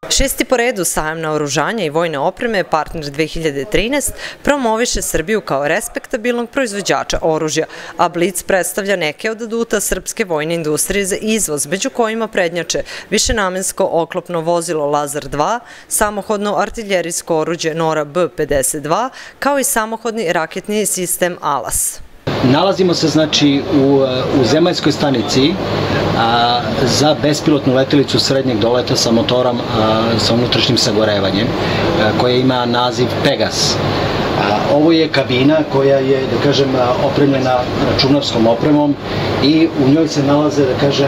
Šesti po redu sajam naoružanja i vojne opreme Partner 2013 promoviše Srbiju kao respektabilnog proizvođača oružja, a Blic predstavlja neke od aduta srpske vojne industrije za izvoz, među kojima prednjače višenamensko oklopno vozilo Lazar 2, samohodno artiljerijsko oruđe Nora B-52, kao i samohodni raketni sistem Alas. Nalazimo se znači u zemaljskoj stanici za bespilotnu letelicu srednjeg doleta sa motorom sa unutrašnjim sagorevanjem koja ima naziv Pegas. Ovo je kabina koja je, da kažem, opremljena računarskom opremom i u njoj se nalaze, da kažem,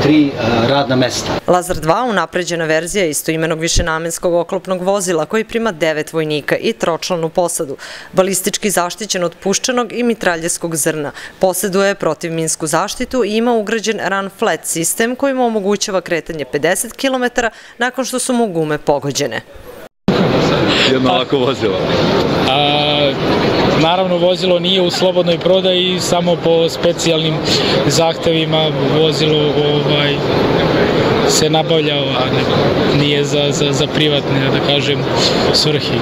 3 radna mesta. Lazar 2 unapređena verzija istoimenog višenamenskog oklopnog vozila koji prima 9 vojnika i tročlanu posadu, balistički zaštićen od puščanog i mitraljeskog zrna, poseduje protivminsku zaštitu i ima ugrađen run flat sistem koji mu omogućava kretanje 50 km nakon što su mu gume pogođene. Jedno ovako vozilo? Naravno, vozilo nije u slobodnoj prodaji, samo po specijalnim zahtevima vozilo se nabavlja, nije za privatne, da kažem, svrhe.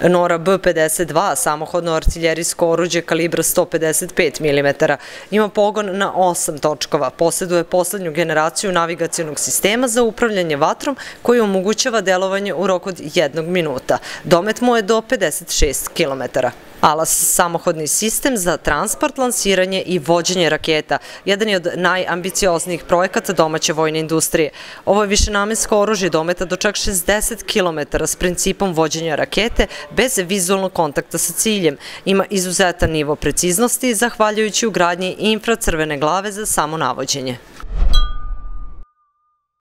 Nora B-52, samohodno artiljerijsko oruđe kalibra 155 mm, ima pogon na 8 točkova, poseduje poslednju generaciju navigacionog sistema za upravljanje vatrom koji omogućava delovanje u roku od 1 minuta. Domet mu je do 56 km. Alas, samohodni sistem za transport, lansiranje i vođenje raketa, jedan je od najambicioznijih projekata domaće vojne industrije. Ovo je višenamensko oružje dometa do čak 60 km s principom vođenja rakete bez vizualnog kontakta sa ciljem. Ima izuzetan nivo preciznosti, zahvaljujući ugradnji infracrvene glave za samo navođenje.